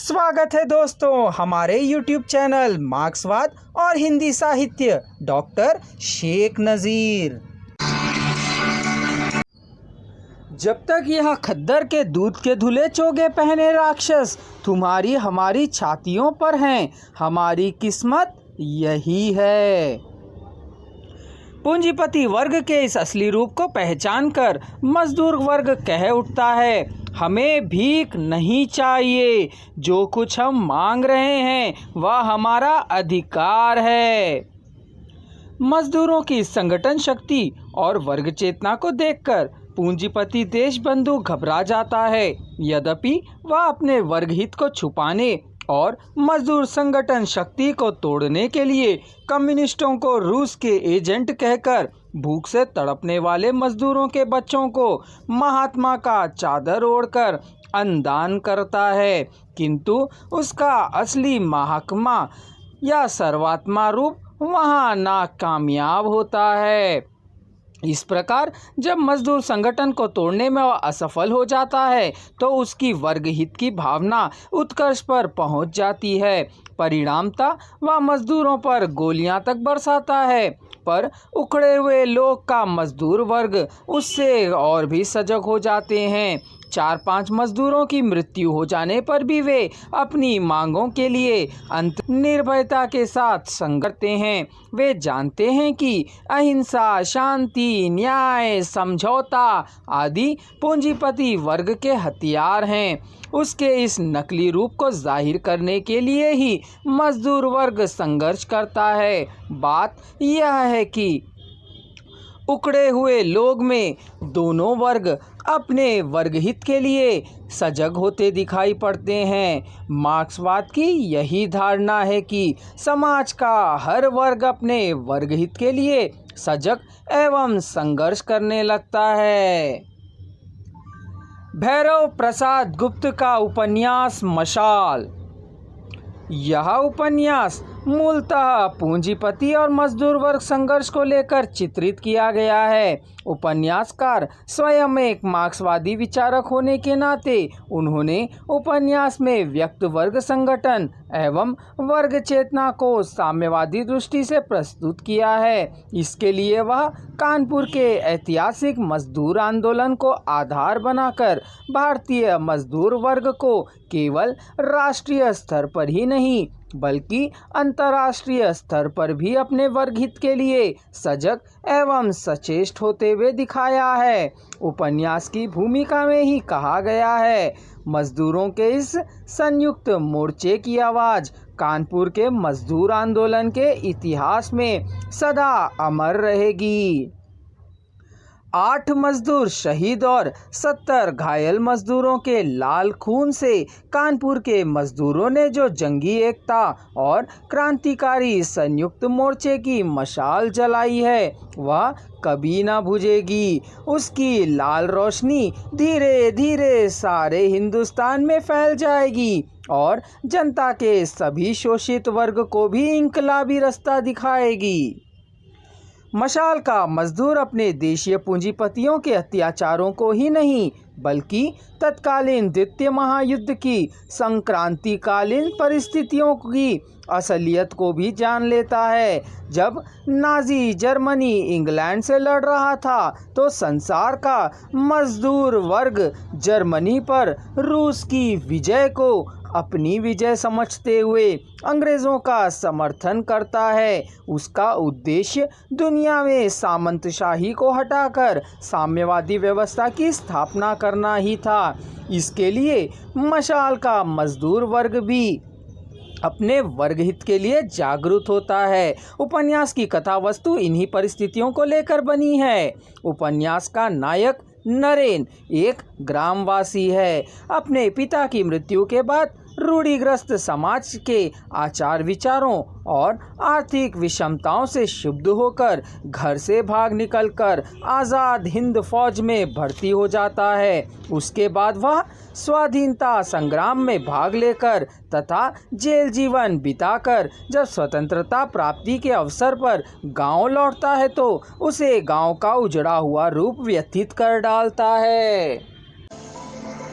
स्वागत है दोस्तों हमारे YouTube चैनल मार्क्सवाद और हिंदी साहित्य डॉक्टर शेख नज़ीर। जब तक यह खद्दर के दूध के धुले चोगे पहने राक्षस तुम्हारी हमारी छातियों पर हैं, हमारी किस्मत यही है। पूंजीपति वर्ग के इस असली रूप को पहचान कर मजदूर वर्ग कह उठता है, हमें भीख नहीं चाहिए, जो कुछ हम मांग रहे हैं वह हमारा अधिकार है। मजदूरों की संगठन शक्ति और वर्ग चेतना को देखकर पूंजीपति देशबंधु घबरा जाता है। यद्यपि वह अपने वर्ग हित को छुपाने और मजदूर संगठन शक्ति को तोड़ने के लिए कम्युनिस्टों को रूस के एजेंट कहकर भूख से तड़पने वाले मजदूरों के बच्चों को महात्मा का चादर ओढ़कर अन्नदान करता है, किंतु उसका असली महात्मा या सर्वात्मा रूप वहाँ नाकामयाब होता है। इस प्रकार जब मजदूर संगठन को तोड़ने में वह असफल हो जाता है तो उसकी वर्ग हित की भावना उत्कर्ष पर पहुंच जाती है। परिणामतः वह मजदूरों पर गोलियां तक बरसाता है, पर उखड़े हुए लोग का मजदूर वर्ग उससे और भी सजग हो जाते हैं। 4-5 मजदूरों की मृत्यु हो जाने पर भी वे अपनी मांगों के लिए अंत निर्भयता के साथ संघर्ष करते हैं। वे जानते हैं कि अहिंसा, शांति, न्याय, समझौता आदि पूंजीपति वर्ग के हथियार हैं। उसके इस नकली रूप को जाहिर करने के लिए ही मजदूर वर्ग संघर्ष करता है। बात यह है कि उखड़े हुए लोग में दोनों वर्ग अपने वर्ग हित के लिए सजग होते दिखाई पड़ते हैं। मार्क्सवाद की यही धारणा है कि समाज का हर वर्ग अपने वर्ग हित के लिए सजग एवं संघर्ष करने लगता है। भैरव प्रसाद गुप्त का उपन्यास मशाल। यह उपन्यास मूलतः पूंजीपति और मजदूर वर्ग संघर्ष को लेकर चित्रित किया गया है। उपन्यासकार स्वयं एक मार्क्सवादी विचारक होने के नाते उन्होंने उपन्यास में व्यक्त वर्ग संगठन एवं वर्ग चेतना को साम्यवादी दृष्टि से प्रस्तुत किया है। इसके लिए वह कानपुर के ऐतिहासिक मजदूर आंदोलन को आधार बनाकर भारतीय मजदूर वर्ग को केवल राष्ट्रीय स्तर पर ही नहीं बल्कि अंतर्राष्ट्रीय स्तर पर भी अपने वर्ग हित के लिए सजग एवं सचेष्ट होते हुए दिखाया है। उपन्यास की भूमिका में ही कहा गया है, मजदूरों के इस संयुक्त मोर्चे की आवाज़ कानपुर के मजदूर आंदोलन के इतिहास में सदा अमर रहेगी। 8 मजदूर शहीद और 70 घायल मजदूरों के लाल खून से कानपुर के मजदूरों ने जो जंगी एकता और क्रांतिकारी संयुक्त मोर्चे की मशाल जलाई है वह कभी ना बुझेगी। उसकी लाल रोशनी धीरे धीरे सारे हिंदुस्तान में फैल जाएगी और जनता के सभी शोषित वर्ग को भी इंकलाबी रास्ता दिखाएगी। मशाल का मजदूर अपने देशीय पूंजीपतियों के अत्याचारों को ही नहीं बल्कि तत्कालीन द्वितीय महायुद्ध की संक्रांतिकालीन परिस्थितियों की असलियत को भी जान लेता है। जब नाजी जर्मनी इंग्लैंड से लड़ रहा था तो संसार का मजदूर वर्ग जर्मनी पर रूस की विजय को अपनी विजय समझते हुए अंग्रेज़ों का समर्थन करता है। उसका उद्देश्य दुनिया में सामंतशाही को हटाकर साम्यवादी व्यवस्था की स्थापना करना ही था। इसके लिए मशाल का मजदूर वर्ग भी अपने वर्ग हित के लिए जागरूक होता है। उपन्यास की कथा वस्तु इन्हीं परिस्थितियों को लेकर बनी है। उपन्यास का नायक नरेन एक ग्रामवासी है। अपने पिता की मृत्यु के बाद रूढ़िग्रस्त समाज के आचार विचारों और आर्थिक विषमताओं से क्षुब्ध होकर घर से भाग निकलकर आज़ाद हिंद फौज में भर्ती हो जाता है। उसके बाद वह स्वाधीनता संग्राम में भाग लेकर तथा जेल जीवन बिताकर जब स्वतंत्रता प्राप्ति के अवसर पर गांव लौटता है तो उसे गांव का उजड़ा हुआ रूप व्यतीत कर डालता है।